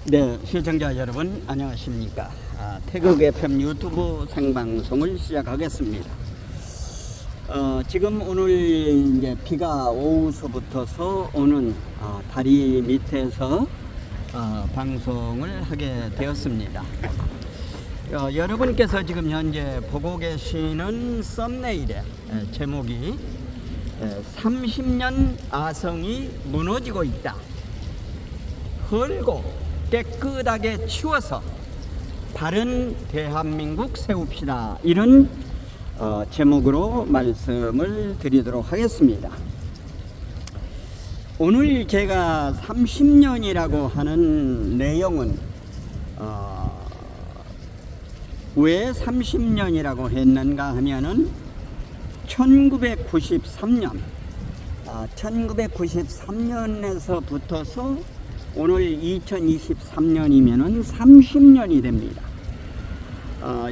네, 시청자 여러분 안녕하십니까. 태극 FM 유튜브 생방송을 시작하겠습니다. 지금 오늘 이제 비가 오후서부터서 오는 다리 밑에서 방송을 하게 되었습니다. 여러분께서 지금 현재 보고 계시는 썸네일의 제목이 30년 아성이 무너지고 있다. 헐고 깨끗하게 치워서 바른 대한민국 세웁시다. 이런 제목으로 말씀을 드리도록 하겠습니다. 오늘 제가 30년이라고 하는 내용은 왜 30년이라고 했는가 하면은 1993년 1993년에서부터서 오늘 2023년이면은 30년이 됩니다.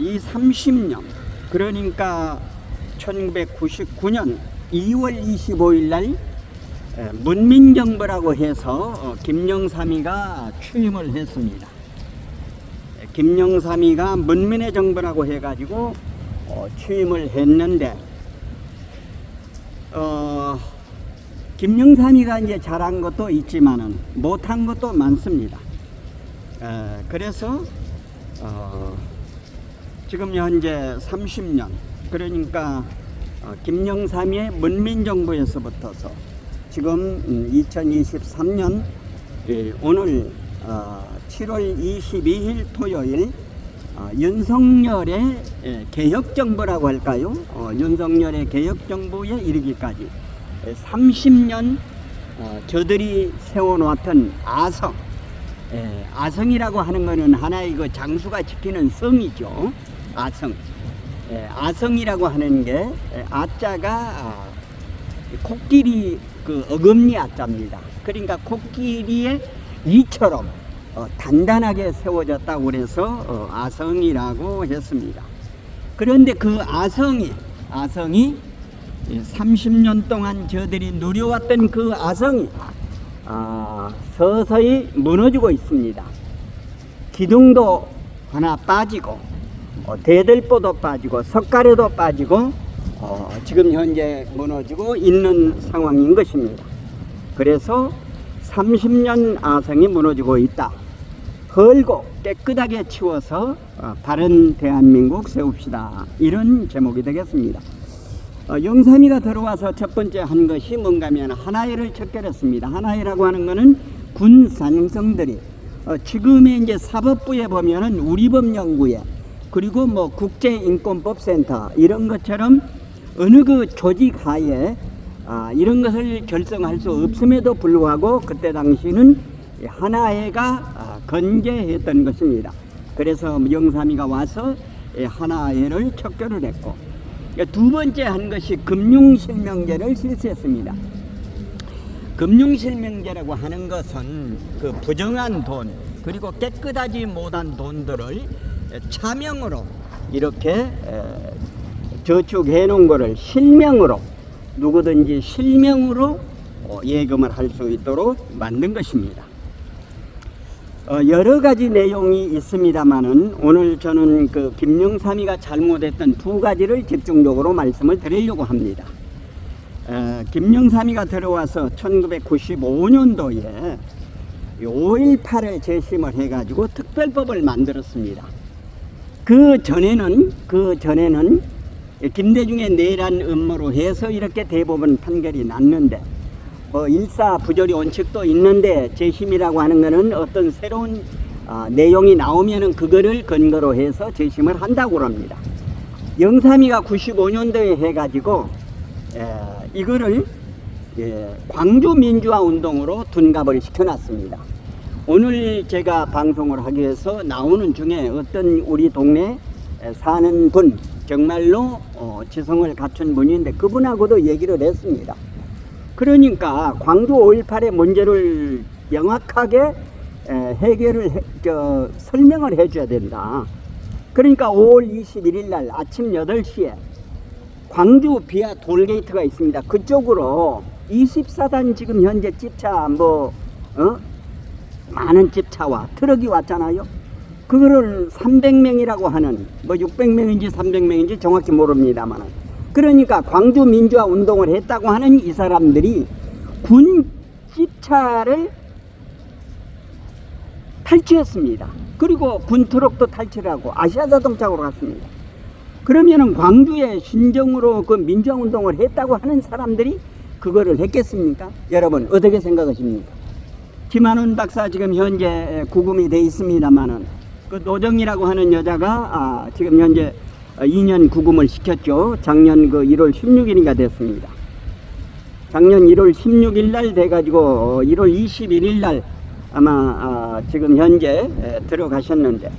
이 30년, 그러니까 1999년 2월 25일 날 문민정부라고 해서 김영삼이가 취임을 했습니다. 김영삼이가 문민의 정부라고 해가지고 취임을 했는데, 김영삼이가 이제 잘한 것도 있지만은 못한 것도 많습니다. 그래서 지금 현재 30년, 그러니까 김영삼의 문민정부에서부터서 지금 2023년 오늘 7월 22일 토요일 윤석열의 개혁정부라고 할까요? 윤석열의 개혁정부에 이르기까지 30년 저들이 세워놓았던 아성, 아성이라고 하는 것은 하나의 그 장수가 지키는 성이죠. 아성. 아성이라고 하는 게 아자가 코끼리 그 어금니 아자입니다. 그러니까 코끼리의 이처럼 단단하게 세워졌다고 그래서 아성이라고 했습니다. 그런데 그 아성이 30년 동안 저들이 누려왔던 그 아성이 서서히 무너지고 있습니다. 기둥도 하나 빠지고 대들보도 빠지고 석가래도 빠지고 지금 현재 무너지고 있는 상황인 것입니다. 그래서 30년 아성이 무너지고 있다. 헐고 깨끗하게 치워서 바른 대한민국 세웁시다. 이런 제목이 되겠습니다. 영삼이가 들어와서 첫 번째 한 것이 뭔가 하면 하나회를 척결했습니다. 하나회라고 하는 것은 군 산성들이 지금의 이제 사법부에 보면은 우리법연구회, 그리고 뭐 국제인권법센터 이런 것처럼 어느 그 조직 하에 이런 것을 결성할 수 없음에도 불구하고 그때 당시는 하나회가 건재했던 것입니다. 그래서 영삼이가 와서 하나회를 척결을 했고, 두 번째 한 것이 금융실명제를 실시했습니다. 금융실명제라고 하는 것은 그 부정한 돈, 그리고 깨끗하지 못한 돈들을 차명으로 이렇게 저축해 놓은 거를 실명으로, 누구든지 실명으로 예금을 할 수 있도록 만든 것입니다. 여러 가지 내용이 있습니다만은 오늘 저는 그 김영삼이가 잘못했던 두 가지를 집중적으로 말씀을 드리려고 합니다. 김영삼이가 들어와서 1995년도에 5.18을 재심을 해가지고 특별법을 만들었습니다. 그 전에는 김대중의 내란 음모로 해서 이렇게 대법원 판결이 났는데, 일사부조리 원칙도 있는데 재심이라고 하는 것은 어떤 새로운 내용이 나오면은 그거를 근거로 해서 재심을 한다고 합니다. 영삼이가 95년도에 해가지고 이거를 광주 민주화 운동으로 둔갑을 시켜놨습니다. 오늘 제가 방송을 하기 위해서 나오는 중에 어떤 우리 동네에 사는 분, 정말로 지성을 갖춘 분인데 그분하고도 얘기를 했습니다. 그러니까 광주 5.18의 문제를 명확하게 설명을 해줘야 된다. 그러니까 5월 21일 날 아침 8시에 광주 비아 톨게이트가 있습니다. 그쪽으로 24단 지금 현재 집차 많은 집차와 트럭이 왔잖아요. 그거를 300명이라고 하는, 뭐 600명인지 300명인지 정확히 모릅니다만, 그러니까 광주 민주화 운동을 했다고 하는 이 사람들이 군 집차를 탈취했습니다. 그리고 군 트럭도 탈취하고 아시아자동차로 갔습니다. 그러면은 광주에 신정으로 그 민주화 운동을 했다고 하는 사람들이 그거를 했겠습니까? 여러분 어떻게 생각하십니까? 김한훈 박사 지금 현재 구금이 돼 있습니다만은 그 노정이라고 하는 여자가 지금 현재 2년 구금을 시켰죠. 작년 그 1월 16일인가 됐습니다. 작년 1월 16일 날 돼가지고 1월 21일 날 아마 지금 현재 들어가셨는데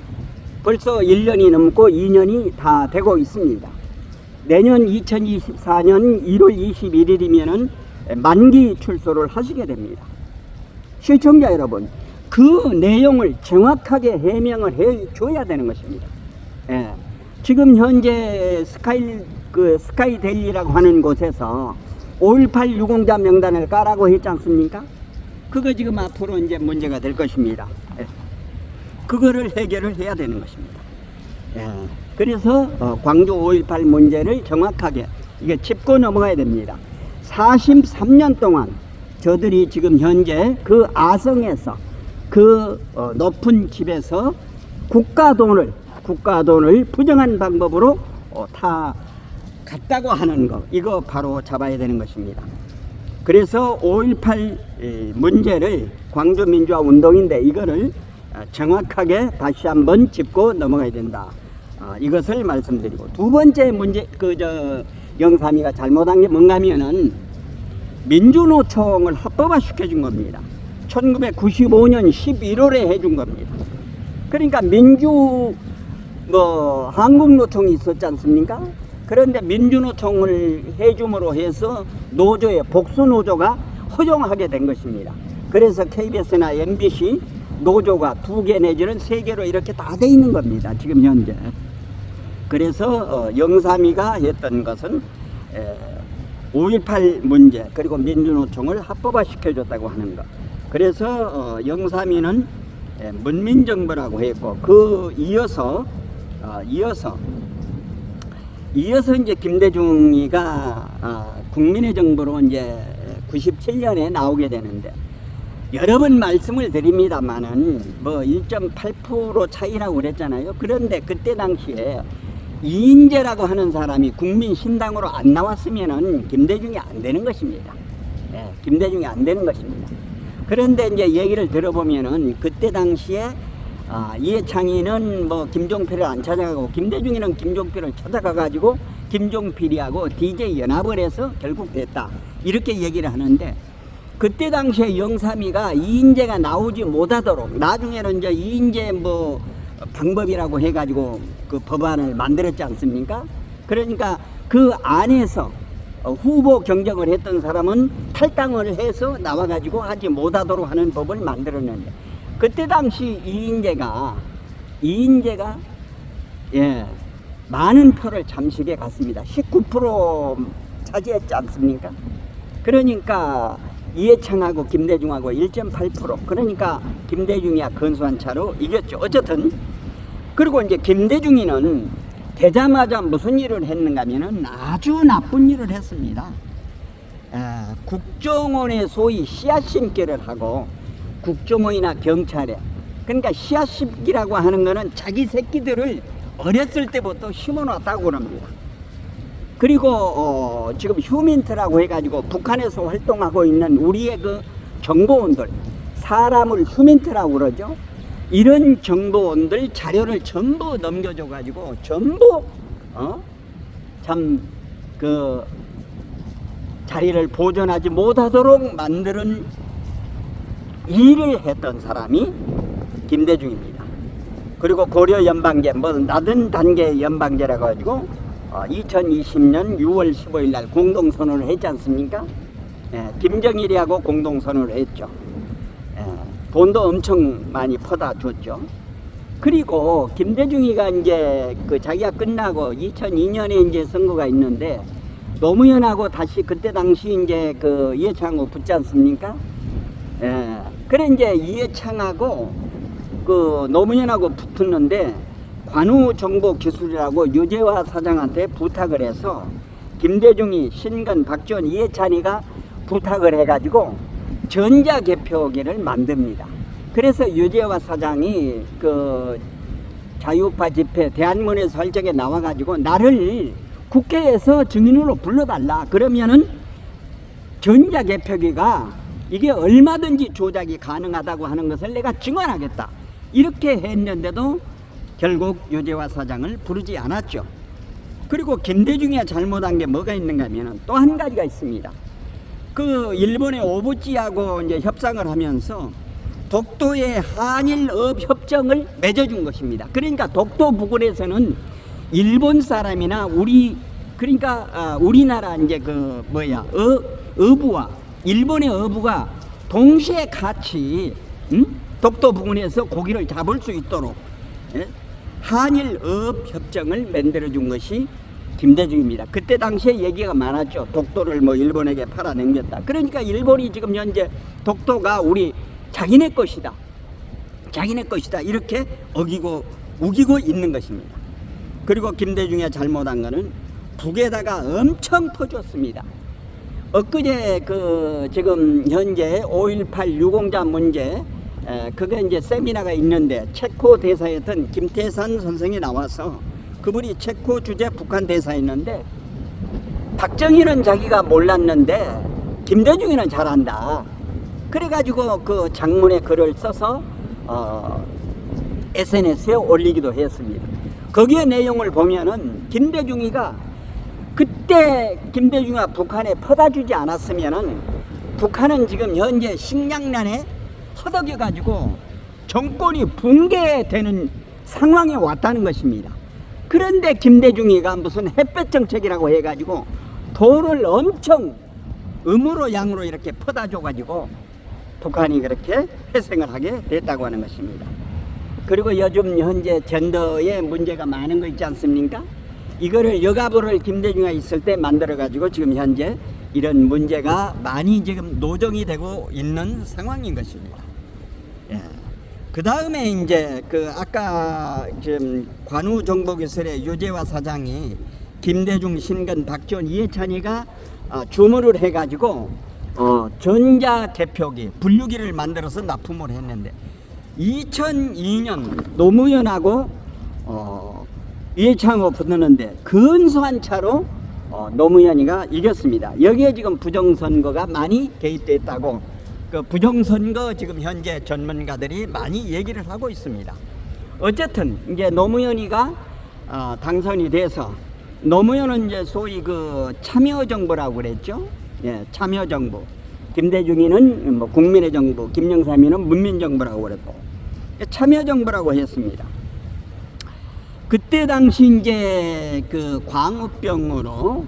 벌써 1년이 넘고 2년이 다 되고 있습니다. 내년 2024년 1월 21일이면은 만기 출소를 하시게 됩니다. 시청자 여러분, 그 내용을 정확하게 해명을 해 줘야 되는 것입니다. 예. 지금 현재 스카이데일리라고 하는 곳에서 5.18 유공자 명단을 까라고 했지 않습니까? 그거 지금 앞으로 이제 문제가 될 것입니다. 예. 그거를 해결을 해야 되는 것입니다. 예. 그래서 광주 5.18 문제를 정확하게 이게 짚고 넘어가야 됩니다. 43년 동안 저들이 지금 현재 그 아성에서 그 높은 집에서 국가 돈을 부정한 방법으로 다 갔다고 하는 거, 이거 바로 잡아야 되는 것입니다. 그래서 5.18 문제를 광주 민주화 운동인데 이거를 정확하게 다시 한번 짚고 넘어가야 된다. 이것을 말씀드리고, 두 번째 문제, 영삼이가 잘못한 게 뭔가 하면은 민주노총을 합법화 시켜준 겁니다. 1995년 11월에 해준 겁니다. 그러니까 한국노총이 있었지 않습니까? 그런데 민주노총을 해줌으로 해서 노조의 복수노조가 허용하게 된 것입니다. 그래서 KBS나 MBC 노조가 2개 내지는 3개로 이렇게 다 돼 있는 겁니다. 지금 현재. 그래서 영삼이가 했던 것은 5.18 문제 그리고 민주노총을 합법화 시켜줬다고 하는 것. 그래서 영삼이는 문민정부라고 했고, 그 이어서 이제 김대중이가 국민의 정부로 이제 97년에 나오게 되는데, 여러 번 말씀을 드립니다만은 뭐 1.8% 차이라고 그랬잖아요. 그런데 그때 당시에 이인재라고 하는 사람이 국민신당으로 안 나왔으면은 김대중이 안 되는 것입니다. 예, 김대중이 안 되는 것입니다. 그런데 이제 얘기를 들어보면은 그때 당시에 이해창이는 뭐 김종필을 안 찾아가고 김대중이는 김종필을 찾아가가지고 김종필이하고 DJ 연합을 해서 결국 됐다, 이렇게 얘기를 하는데, 그때 당시에 영삼이가 이인재가 나오지 못하도록 나중에는 이제 이인재 뭐 방법이라고 해가지고 그 법안을 만들었지 않습니까? 그러니까 그 안에서 후보 경쟁을 했던 사람은 탈당을 해서 나와가지고 하지 못하도록 하는 법을 만들었는데, 그때 당시 이인재가 많은 표를 잠식에 갔습니다. 19% 차지했지 않습니까? 그러니까 이해창하고 김대중하고 1.8%, 그러니까 김대중이야 근소한 차로 이겼죠. 어쨌든 그리고 이제 김대중이는 되자마자 무슨 일을 했는가 하면은 아주 나쁜 일을 했습니다. 국정원에 소위 씨앗 심기를 하고, 국정원이나 경찰에, 그러니까 씨앗 심기라고 하는 거는 자기 새끼들을 어렸을 때부터 심어놨다고 합니다. 그리고 지금 휴민트라고 해가지고 북한에서 활동하고 있는 우리의 그 정보원들, 사람을 휴민트라고 그러죠. 이런 정보원들 자료를 전부 넘겨줘가지고 전부 참 그 자리를 보존하지 못하도록 만드는 일을 했던 사람이 김대중입니다. 그리고 고려 연방제, 뭐 낮은 단계 연방제라고 가지고 2020년 6월 15일 날 공동선언을 했지 않습니까? 김정일이하고 공동선언을 했죠. 돈도 엄청 많이 퍼다 줬죠. 그리고 김대중이가 이제 그 자기가 끝나고 2002년에 이제 선거가 있는데 노무현하고 다시 그때 당시 이제 그 이해창하고 붙지 않습니까? 그래 이제 이해창하고 그 노무현하고 붙었는데 관우정보기술이라고 유재화 사장한테 부탁을 해서 김대중이, 신건, 박지원, 이해찬이가 부탁을 해가지고 전자개표기를 만듭니다. 그래서 유재화 사장이 그 자유우파 집회 대한문에서 할 적에 나와가지고 나를 국회에서 증인으로 불러달라. 그러면은 전자개표기가 이게 얼마든지 조작이 가능하다고 하는 것을 내가 증언하겠다. 이렇게 했는데도 결국 유재화 사장을 부르지 않았죠. 그리고 김대중이 잘못한 게 뭐가 있는가 하면 또 한 가지가 있습니다. 그 일본의 오부지하고 이제 협상을 하면서 독도의 한일업 협정을 맺어준 것입니다. 그러니까 독도 부근에서는 일본 사람이나 우리 그러니까 우리나라 이제 그 뭐야 어부와 일본의 어부가 동시에 같이 독도 부근에서 고기를 잡을 수 있도록 한일업 협정을 만들어준 것이 김대중입니다. 그때 당시에 얘기가 많았죠. 독도를 뭐 일본에게 팔아넘겼다. 그러니까 일본이 지금 현재 독도가 우리 자기네 것이다. 자기네 것이다. 이렇게 어기고 우기고 있는 것입니다. 그리고 김대중이 잘못한 거는 북에다가 엄청 퍼줬습니다. 엊그제 그 지금 현재 5.18 유공자 문제 그게 이제 세미나가 있는데 체코 대사였던 김태산 선생이 나와서 그분이 체코 주재 북한 대사였는데 박정희는 자기가 몰랐는데 김대중이는 잘한다. 그래가지고 그 장문의 글을 써서 SNS에 올리기도 했습니다. 거기에 내용을 보면은 김대중이가 그때 김대중이가 북한에 퍼다주지 않았으면은 북한은 지금 현재 식량난에 허덕여 가지고 정권이 붕괴되는 상황에 왔다는 것입니다. 그런데 김대중이가 무슨 햇볕 정책이라고 해가지고 돈을 엄청 음으로 양으로 이렇게 퍼다줘 가지고 북한이 그렇게 회생을 하게 됐다고 하는 것입니다. 그리고 요즘 현재 젠더의 문제가 많은 거 있지 않습니까? 이거를 여가부를 김대중이가 있을 때 만들어 가지고 지금 현재 이런 문제가 많이 지금 노정이 되고 있는 상황인 것입니다. 예. 그 다음에 이제 그 아까 지금 관우정보기술의 유재화 사장이 김대중, 신건, 박지원, 이해찬이가 주문을 해가지고 전자개표기, 분류기를 만들어서 납품을 했는데 2002년 노무현하고 이해창하고 붙었는데 근소한 차로 노무현이가 이겼습니다. 여기에 지금 부정선거가 많이 개입됐다고 그 부정선거 지금 현재 전문가들이 많이 얘기를 하고 있습니다. 어쨌든 이제 노무현이가 당선이 돼서 노무현은 이제 소위 그 참여정부라고 그랬죠. 예, 참여정부. 김대중이는 뭐 국민의 정부, 김영삼이는 문민정부라고 그랬고 참여정부라고 했습니다. 그때 당시 이제 그 광우병으로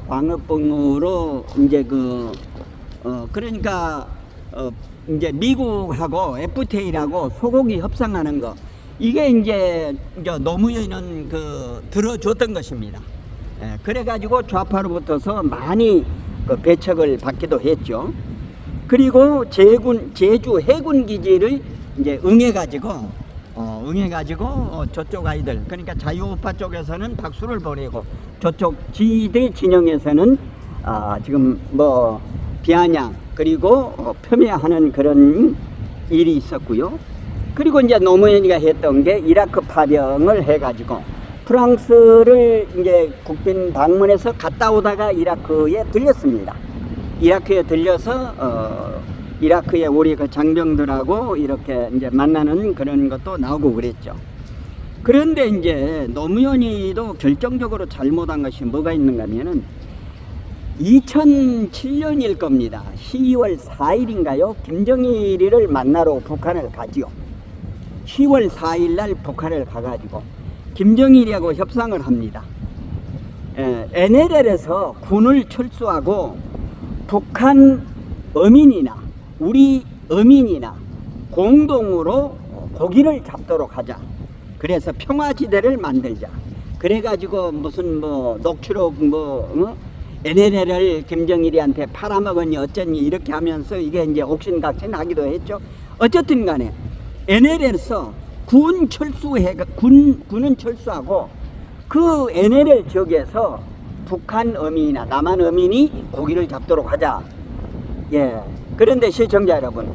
이제 그러니까 이제 미국하고 FTA라고 소고기 협상하는 거 이게 이제 노무현은 그 들어줬던 것입니다. 예, 그래가지고 좌파로 붙어서 많이 그 배척을 받기도 했죠. 그리고 제주 해군 기지를 이제 응해가지고 저쪽 아이들 그러니까 자유우파 쪽에서는 박수를 보내고 저쪽 지대 진영에서는 지금 뭐 비아냥 그리고 폄훼하는 그런 일이 있었고요. 그리고 이제 노무현이가 했던 게 이라크 파병을 해가지고 프랑스를 이제 국빈 방문해서 갔다 오다가 이라크에 들렸습니다. 이라크에 들려서 이라크에 우리 그 장병들하고 이렇게 이제 만나는 그런 것도 나오고 그랬죠. 그런데 이제 노무현이도 결정적으로 잘못한 것이 뭐가 있는가 하면은 2007년일 겁니다. 12월 4일인가요? 김정일이를 만나러 북한을 가지요. 10월 4일 날 북한을 가가지고 김정일이하고 협상을 합니다. NLL에서 군을 철수하고 북한 어민이나 우리 어민이나 공동으로 고기를 잡도록 하자. 그래서 평화지대를 만들자. 그래가지고 무슨 뭐 녹취록 NLL을 김정일이한테 팔아먹었니 어쩌니 이렇게 하면서 이게 이제 옥신각신 하기도 했죠. 어쨌든 간에 NLL에서 군은 철수하고 그 NLL 지역에서 북한 어민이나 남한 어민이 고기를 잡도록 하자. 예. 그런데 시청자 여러분,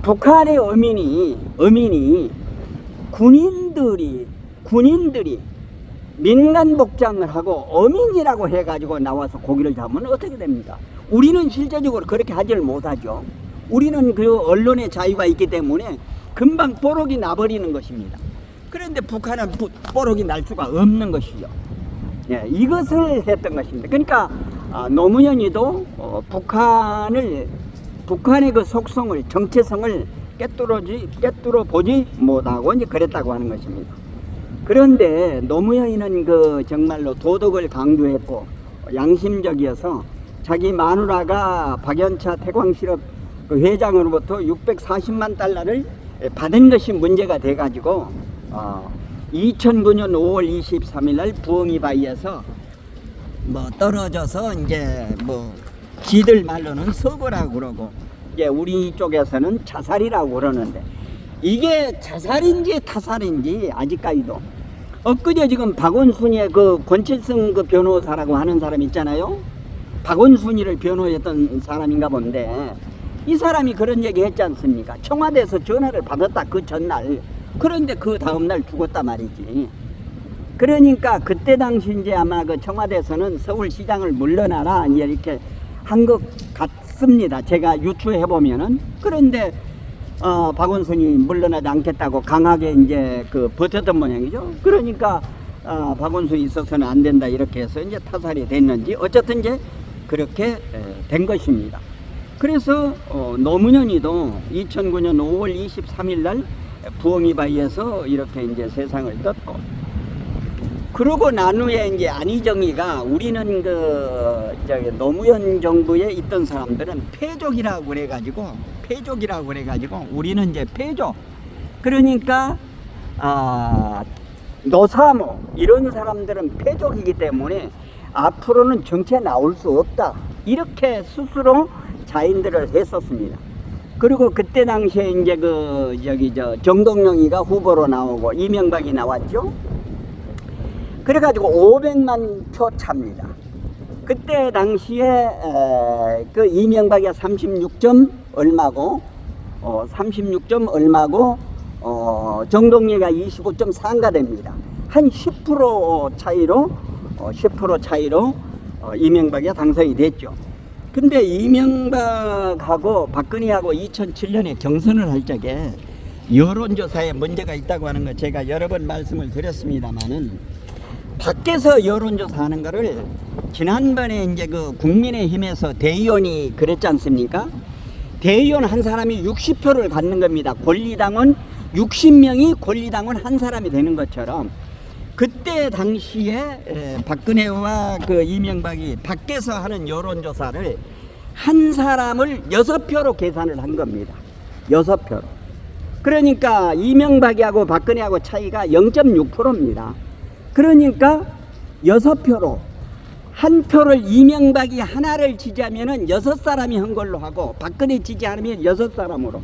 북한의 어민이 군인들이 민간 복장을 하고 어민이라고 해가지고 나와서 고기를 잡으면 어떻게 됩니까? 우리는 실제적으로 그렇게 하지를 못하죠. 우리는 그 언론의 자유가 있기 때문에 금방 뽀록이 나버리는 것입니다. 그런데 북한은 뽀록이 날 수가 없는 것이죠. 예, 이것을 했던 것입니다. 그러니까 노무현이도 북한의 그 속성을, 정체성을 깨뚫어 보지 못하고 이제 그랬다고 하는 것입니다. 그런데 노무현이는 그 정말로 도덕을 강조했고 양심적이어서 자기 마누라가 박연차 태광실업 그 회장으로부터 640만 달러를 받은 것이 문제가 돼가지고 2009년 5월 23일 날 부엉이 바위에서 뭐 떨어져서 이제 뭐 지들 말로는 서거라고 그러고 이제 우리 쪽에서는 자살이라고 그러는데 이게 자살인지 타살인지 아직까지도 엊그제 지금 박원순이의 그 권칠성 그 변호사라고 하는 사람 있잖아요. 박원순이를 변호했던 사람인가 본데 이 사람이 그런 얘기 했지 않습니까? 청와대에서 전화를 받았다 그 전날. 그런데 그 다음날 죽었단 말이지. 그러니까 그때 당시 이제 아마 그 청와대에서는 서울시장을 물러나라 이렇게 한 것 같습니다. 제가 유추해 보면은. 그런데 박원순이 물러나지 않겠다고 강하게 이제 그 버텼던 모양이죠. 그러니까 박원순이 있어서는 안 된다 이렇게 해서 이제 타살이 됐는지 어쨌든 이제 그렇게 된 것입니다. 그래서 노무현이도 2009년 5월 23일 날 부엉이 바위에서 이렇게 이제 세상을 떴고, 그러고 난 후에 이제 안희정이가 우리는 노무현 정부에 있던 사람들은 패족이라고 그래가지고 우리는 이제 패족. 그러니까 노사모 이런 사람들은 패족이기 때문에 앞으로는 정치에 나올 수 없다. 이렇게 스스로 자인들을 했었습니다. 그리고 그때 당시에 이제 정동영이가 후보로 나오고 이명박이 나왔죠. 그래가지고 500만 표 찹니다. 그때 당시에 그 이명박이 36점 얼마고 정동영이가 25.4가 됩니다. 한 10% 차이로 이명박이 당선이 됐죠. 근데 이명박하고 박근혜하고 2007년에 경선을 할 적에 여론조사에 문제가 있다고 하는 거 제가 여러 번 말씀을 드렸습니다만은 밖에서 여론조사하는 거를 지난번에 이제 그 국민의힘에서 대의원이 그랬지 않습니까? 대의원 한 사람이 60표를 갖는 겁니다. 권리당원 60명이 권리당원 한 사람이 되는 것처럼 그때 당시에 박근혜와 그 이명박이 밖에서 하는 여론조사를 한 사람을 6표로 계산을 한 겁니다. 6표로. 그러니까 이명박이하고 박근혜하고 차이가 0.6%입니다. 그러니까 6표로 한 표를 이명박이 하나를 지지하면은 6사람이 한 걸로 하고 박근혜 지지 않으면 6사람으로.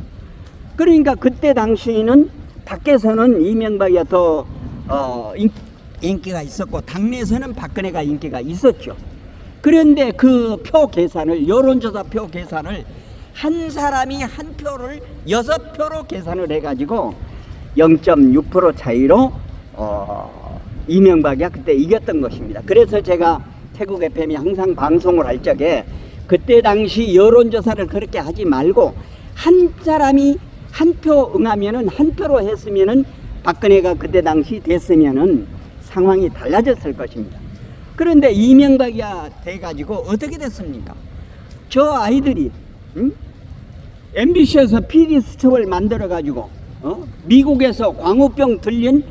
그러니까 그때 당시에는 밖에서는 이명박이 더 인기가 있었고 당내에서는 박근혜가 인기가 있었죠. 그런데 그 표 계산을 여론조사 표 계산을 한 사람이 한 표를 6표로 계산을 해가지고 0.6% 차이로 이명박이 그때 이겼던 것입니다. 그래서 제가 태국 FM이 항상 방송을 할 적에 그때 당시 여론조사를 그렇게 하지 말고 한 사람이 한 표 응하면은 한 표로 했으면은 박근혜가 그때 당시 됐으면은 상황이 달라졌을 것입니다. 그런데 이명박이 돼가지고 어떻게 됐습니까? 저 아이들이 MBC에서 PD 수첩을 만들어가지고 미국에서 광우병 들린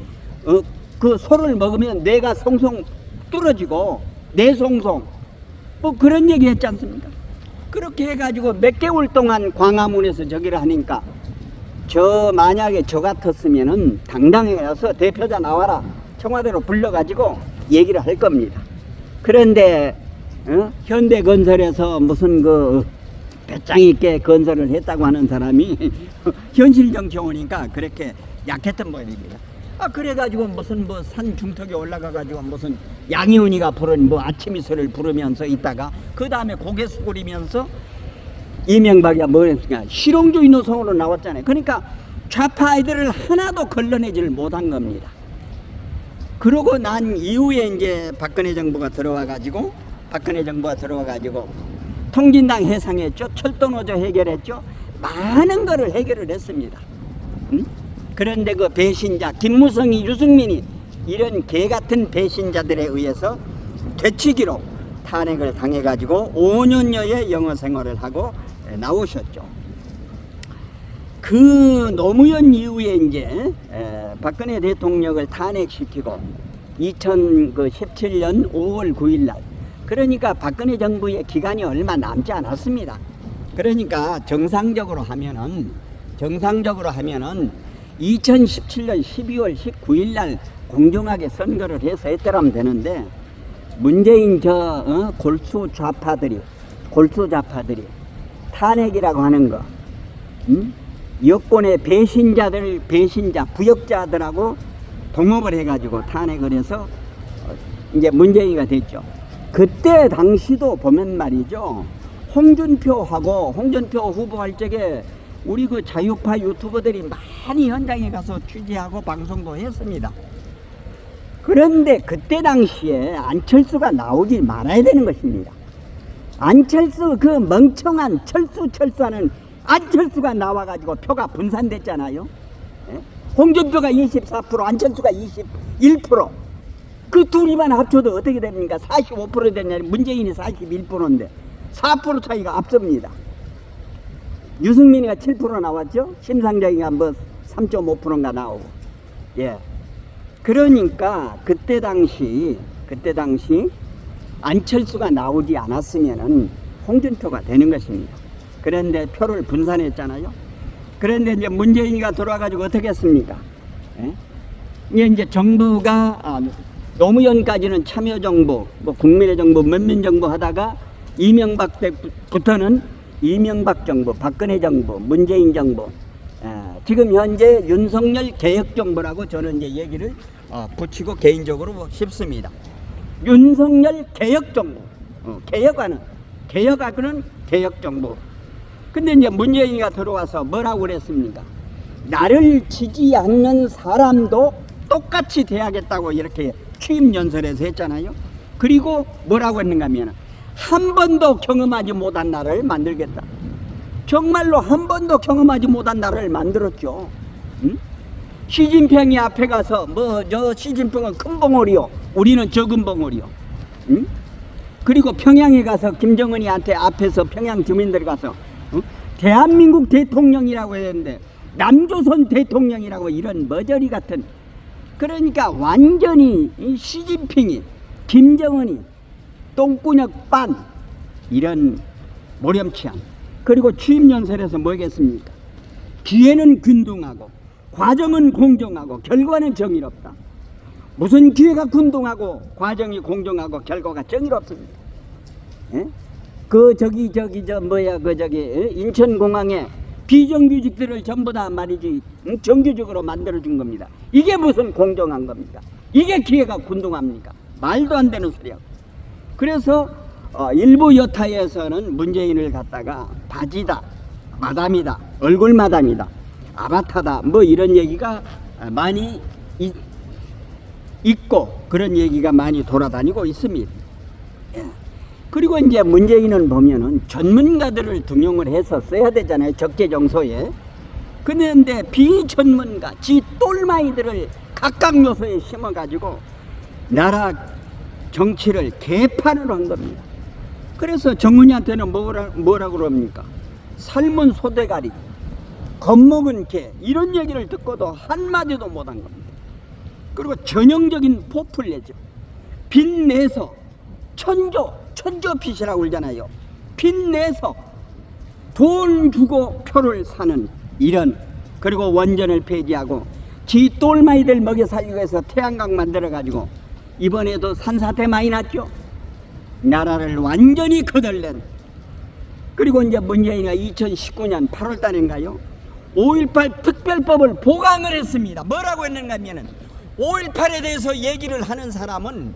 그 소를 먹으면 뇌가 송송 뚫어지고 뇌송송 뭐 그런 얘기 했지 않습니까? 그렇게 해가지고 몇 개월 동안 광화문에서 저기를 하니까 만약에 저 같았으면은 당당히 가서 대표자 나와라 청와대로 불러가지고 얘기를 할 겁니다. 그런데 현대건설에서 무슨 그 배짱 있게 건설을 했다고 하는 사람이 현실 정치 오니까 그렇게 약했던 모양입니다. 그래가지고 무슨 뭐 산 중턱에 올라가가지고 무슨 양희은이가 부른 뭐 아침 이슬을 부르면서 있다가 그 다음에 고개 숙이면서 이명박이 뭐 했으니까 실용주의 노선으로 나왔잖아요. 그러니까 좌파 아이들을 하나도 걸러내질 못한 겁니다. 그러고 난 이후에 이제 박근혜 정부가 들어와가지고 통진당 해상했죠. 철도노조 해결했죠. 많은 거를 해결을 했습니다. 그런데 그 배신자 김무성이 유승민이 이런 개같은 배신자들에 의해서 되치기로 탄핵을 당해가지고 5년여의 영어 생활을 하고 나오셨죠. 그 노무현 이후에 이제 박근혜 대통령을 탄핵시키고 2017년 5월 9일 날, 그러니까 박근혜 정부의 기간이 얼마 남지 않았습니다. 그러니까 정상적으로 하면은 2017년 12월 19일 날 공정하게 선거를 해서 했더라면 되는데, 문재인 골수 좌파들이 탄핵이라고 하는 거, 여권의 부역자들하고 동업을 해가지고 탄핵을 해서 이제 문재인이가 됐죠. 그때 당시도 보면 말이죠, 홍준표 후보 할 적에 우리 그 자유파 유튜버들이 많이 현장에 가서 취재하고 방송도 했습니다. 그런데 그때 당시에 안철수가 나오지 말아야 되는 것입니다. 안철수, 그 멍청한 철수하는 안철수가 나와가지고 표가 분산됐잖아요. 홍준표가 24%, 안철수가 21%. 그 둘이만 합쳐도 어떻게 됩니까? 45% 됐냐? 문재인이 41%인데 4% 차이가 앞섭니다. 유승민이가 7% 나왔죠. 심상정이가 뭐 3.5%인가 나오고. 예. 그러니까 그때 당시 안철수가 나오지 않았으면은 홍준표가 되는 것입니다. 그런데 표를 분산했잖아요. 그런데 이제 문재인이가 들어와가지고 어떻게 했습니까? 예? 이제 정부가 노무현까지는 참여정부, 뭐 국민의 정부, 문민정부 하다가 이명박 때부터는 이명박 정부, 박근혜 정부, 문재인 정부, 지금 현재 윤석열 개혁정부라고 저는 이제 얘기를 붙이고 개인적으로 싶습니다. 윤석열 개혁정부, 개혁하는 개혁정부. 근데 이제 문재인이가 들어와서 뭐라고 그랬습니까? 나를 지지 않는 사람도 똑같이 돼야겠다고 이렇게 취임 연설에서 했잖아요. 그리고 뭐라고 했는가 하면 한 번도 경험하지 못한 나라를 만들겠다. 정말로 한 번도 경험하지 못한 나라를 만들었죠. 응? 시진핑이 앞에 가서 시진핑은 큰 봉오리요, 우리는 적은 봉오리요. 응? 그리고 평양에 가서 김정은이한테 앞에서 평양 주민들 가서 대한민국 대통령이라고 했는데 남조선 대통령이라고, 이런 머저리 같은. 그러니까 완전히 시진핑이, 김정은이 똥꾸녕 빤, 이런 모렴치한. 그리고 취임연설에서 뭐겠습니까? 기회는 균등하고 과정은 공정하고 결과는 정의롭다. 무슨 기회가 균등하고 과정이 공정하고 결과가 정의롭습니다. 예? 인천공항에 비정규직들을 전부 다 말이지 정규직으로 만들어준 겁니다. 이게 무슨 공정한 겁니까? 이게 기회가 균등합니까? 말도 안 되는 소리야. 그래서 일부 여타에서는 문재인을 갖다가 바지다, 마담이다, 얼굴 마담이다, 아바타다, 뭐 이런 얘기가 많이 있고 그런 얘기가 많이 돌아다니고 있습니다. 예. 그리고 이제 문재인은 보면은 전문가들을 등용을 해서 써야 되잖아요, 적재정소에. 그런데 비전문가, 지 똘마이들을 각각 요소에 심어가지고 나라 정치를 개판으로 한 겁니다. 그래서 정은이한테는 뭐라고 그럽니까? 삶은 소대가리, 겁먹은 개, 이런 얘기를 듣고도 한마디도 못한 겁니다. 그리고 전형적인 포퓰리즘, 빚내서 천조빚이라고 그러잖아요. 빚내서 돈 주고 표를 사는 이런, 그리고 원전을 폐지하고 지 똘마이들 먹여 살리기 위해서 태양광 만들어가지고 이번에도 산사태 많이 났죠. 나라를 완전히 거덜낸 그리고 이제 문재인이 2019년 8월 달인가요? 5.18 특별법을 보강을 했습니다. 뭐라고 했는가 하면은 5.18에 대해서 얘기를 하는 사람은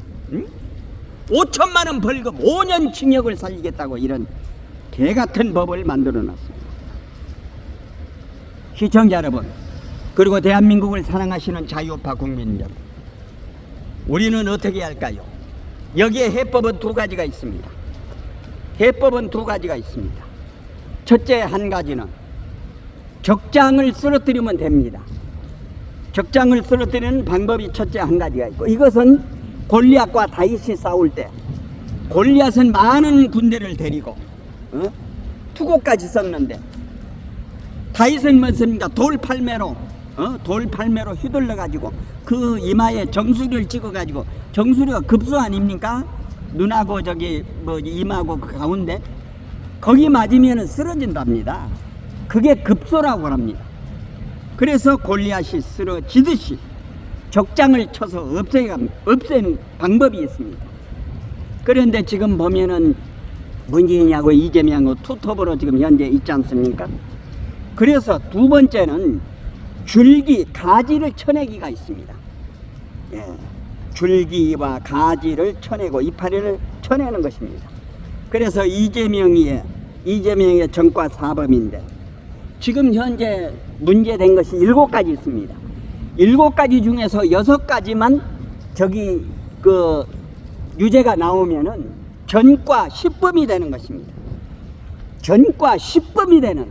5천만 원 벌금 5년 징역을 살리겠다고 이런 개같은 법을 만들어 놨습니다. 시청자 여러분, 그리고 대한민국을 사랑하시는 자유우파 국민 여러분, 우리는 어떻게 할까요? 여기에 해법은 두 가지가 있습니다. 해법은 두 가지가 있습니다. 첫째 한 가지는 적장을 쓰러뜨리면 됩니다. 적장을 쓰러뜨리는 방법이 첫째 한 가지가 있고, 이것은 골리앗과 다윗이 싸울 때 골리앗은 많은 군대를 데리고 투고까지 썼는데 다윗은 뭐습니까? 돌팔매로 휘둘러 가지고 그 이마에 정수리를 찍어 가지고, 정수리가 급소 아닙니까? 눈하고 저기 뭐 이마하고 그 가운데 거기 맞으면 쓰러진답니다. 그게 급소라고 합니다. 그래서 골리앗이 쓰러지듯이 적장을 쳐서 없애는 방법이 있습니다. 그런데 지금 보면은 문재인하고 이재명하고 투톱으로 지금 현재 있지 않습니까? 그래서 두 번째는 줄기, 가지를 쳐내기가 있습니다. 예, 줄기와 가지를 쳐내고 이파리를 쳐내는 것입니다. 그래서 이재명의 정과 사범인데 지금 현재 문제된 것이 7가지 있습니다. 7가지 중에서 6가지만 저기 그 유죄가 나오면은 전과 10범이 되는 것입니다. 전과 10범이 되는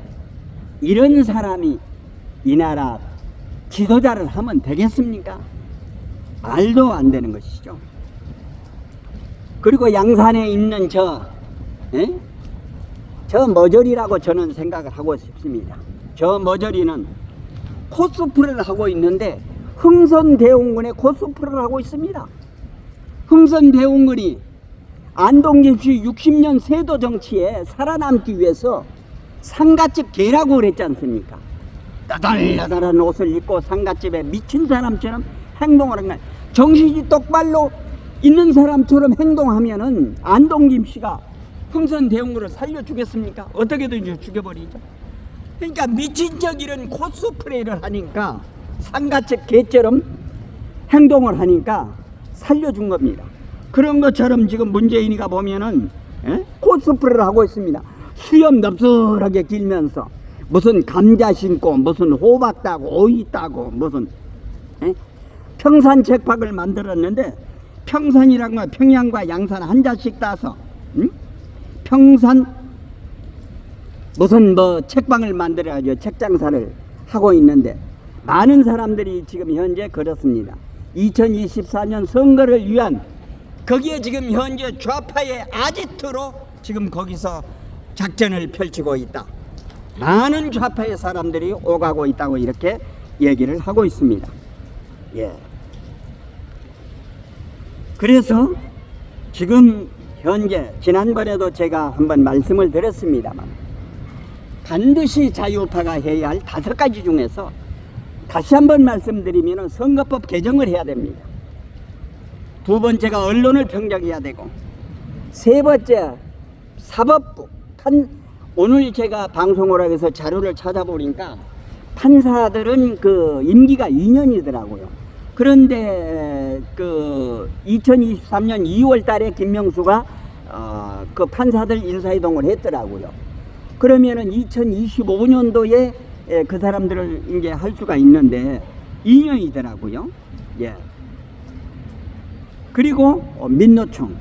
이런 사람이 이 나라 지도자를 하면 되겠습니까? 말도 안 되는 것이죠. 그리고 양산에 있는 저 머저리라고 저는 생각을 하고 싶습니다. 저 머저리는 코스프레를 하고 있는데 흥선대원군의 코스프레를 하고 있습니다. 흥선대원군이 안동김 씨 60년 세도 정치에 살아남기 위해서 상갓집 개라고 그랬지 않습니까? 따달따달한 옷을 입고 상갓집에 미친 사람처럼 행동을 한 거예요. 정신이 똑바로 있는 사람처럼 행동하면은 안동김 씨가 흥선대원군을 살려주겠습니까? 어떻게든 죽여버리죠. 그러니까 미친 척 이런 코스프레를 하니까 상갓집 개처럼 행동을 하니까 살려준 겁니다. 그런 것처럼 지금 문재인이가 보면은 코스프레를 하고 있습니다. 수염 납설하게 길면서 무슨 감자 신고 무슨 호박 따고 오이 따고 무슨 평산 책박을 만들었는데, 평산이란 건 평양과 양산 한 자씩 따서 평산 무슨 뭐 책방을 만들어 가지고 책장사를 하고 있는데 많은 사람들이 지금 현재 그렇습니다. 2024년 선거를 위한 거기에 지금 현재 좌파의 아지트로 지금 거기서 작전을 펼치고 있다. 많은 좌파의 사람들이 오가고 있다고 이렇게 얘기를 하고 있습니다. 예. 그래서 지금 현재 지난번에도 제가 한번 말씀을 드렸습니다만 반드시 자유우파가 해야 할 5가지 중에서 다시 한번 말씀드리면 선거법 개정을 해야 됩니다. 두 번째가 언론을 평정해야 되고, 세 번째 사법부 오늘 제가 방송을 하기 위해서 자료를 찾아보니까 판사들은 그 임기가 2년이더라고요. 그런데 그 2023년 2월 달에 김명수가 그 판사들 인사이동을 했더라고요. 그러면은 2025년도에 그 사람들을 이제 할 수가 있는데 2년이더라고요. 예. 그리고 민노총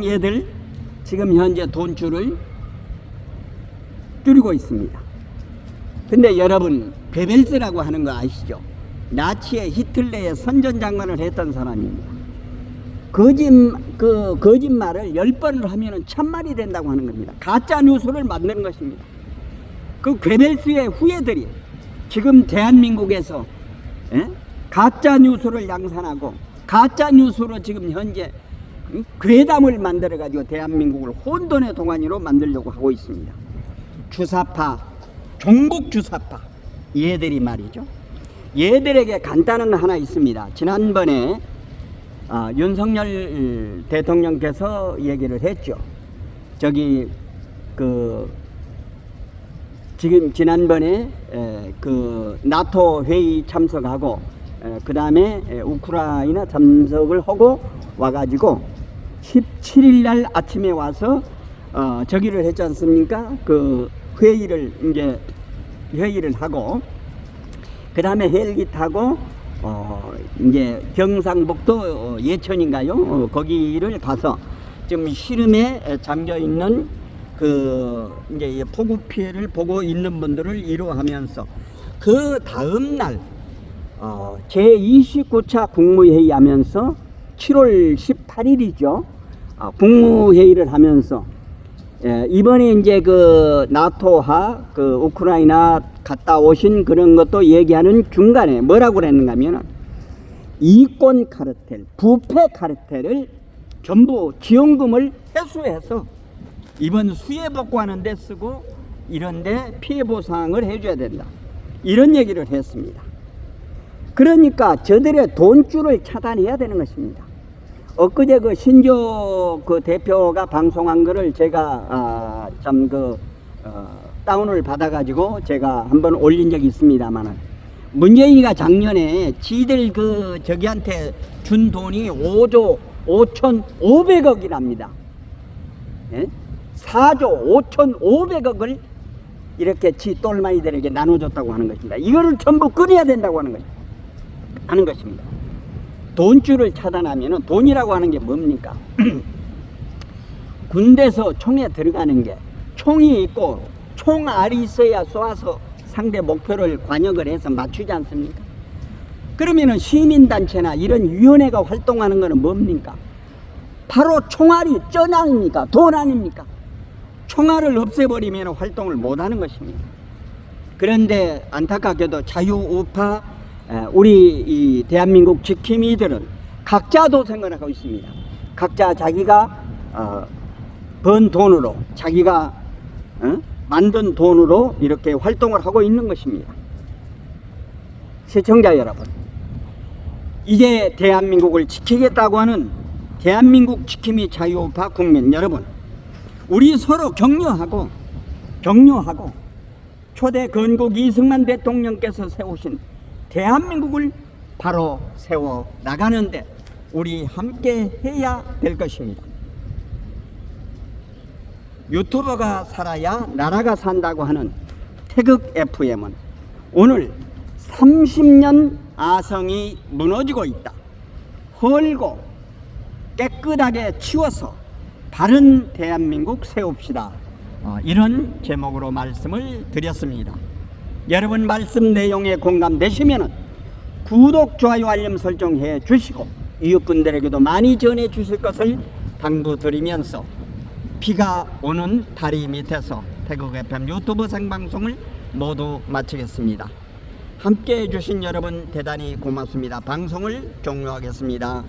얘들 지금 현재 돈줄을 줄이고 있습니다. 근데 여러분, 베벨스라고 하는 거 아시죠? 나치의 히틀러의 선전장관을 했던 사람입니다. 거짓말을 10번을 하면 참말이 된다고 하는 겁니다. 가짜 뉴스를 만드는 것입니다. 그 괴벨스의 후예들이 지금 대한민국에서 가짜 뉴스를 양산하고 가짜 뉴스로 지금 현재 괴담을 만들어 가지고 대한민국을 혼돈의 동안으로 만들려고 하고 있습니다. 주사파, 종북 주사파 얘들이 말이죠. 얘들에게 간단한 거 하나 있습니다. 지난번에 윤석열 대통령께서 얘기를 했죠. 저기 지금 지난번에 그 나토 회의 참석하고 그 다음에 우크라이나 참석을 하고 와가지고 17일 날 아침에 와서 저기를 했지 않습니까? 그 회의를 하고 그 다음에 헬기 타고 이제 경상북도 예천인가요? 거기를 가서 지금 시름에 잠겨 있는 그 이제 폭우 피해를 보고 있는 분들을 위로하면서 그 다음 날 제29차 국무회의 하면서 7월 18일이죠. 국무회의를 하면서 이번에 이제 그 나토하 그 우크라이나 갔다 오신 그런 것도 얘기하는 중간에 뭐라고 그랬는가 하면은 이권 카르텔, 부패 카르텔을 전부 지원금을 회수해서 이번 수해 복구하는 데 쓰고 이런데 피해 보상을 해줘야 된다. 이런 얘기를 했습니다. 그러니까 저들의 돈줄을 차단해야 되는 것입니다. 엊그제 그 신조 그 대표가 방송한 거를 제가 다운을 받아가지고 제가 한번 올린 적이 있습니다만은 문재인이가 작년에 지들 그 저기한테 준 돈이 5조 5,500억이랍니다. 예? 4조 5,500억을 이렇게 지 똘마이들에게 나눠줬다고 하는 것입니다. 이거를 전부 끊어야 된다고 하는 것입니다. 돈줄을 차단하면 돈이라고 하는 게 뭡니까? 군대에서 총에 들어가는 게 총이 있고 총알이 있어야 쏘아서 상대 목표를 관역을 해서 맞추지 않습니까? 그러면은 시민단체나 이런 위원회가 활동하는 것은 뭡니까? 바로 총알이 쩐 아닙니까? 돈 아닙니까? 총알을 없애버리면 활동을 못하는 것입니다. 그런데 안타깝게도 자유우파 우리 이 대한민국 지킴이들은 각자 도생을 하고 있습니다. 각자 자기가 번 돈으로 자기가 만든 돈으로 이렇게 활동을 하고 있는 것입니다. 시청자 여러분, 이제 대한민국을 지키겠다고 하는 대한민국 지킴이 자유우파 국민 여러분, 우리 서로 격려하고 초대 건국 이승만 대통령께서 세우신 대한민국을 바로 세워 나가는데 우리 함께 해야 될 것입니다. 유튜버가 살아야 나라가 산다고 하는 태극 FM은 오늘 30년 아성이 무너지고 있다. 헐고 깨끗하게 치워서 바른 대한민국 세웁시다. 이런 제목으로 말씀을 드렸습니다. 여러분 말씀 내용에 공감되시면 구독, 좋아요, 알림 설정해 주시고 이웃분들에게도 많이 전해 주실 것을 당부드리면서 비가 오는 다리 밑에서 태국 FM 유튜브 생방송을 모두 마치겠습니다. 함께 해주신 여러분 대단히 고맙습니다. 방송을 종료하겠습니다.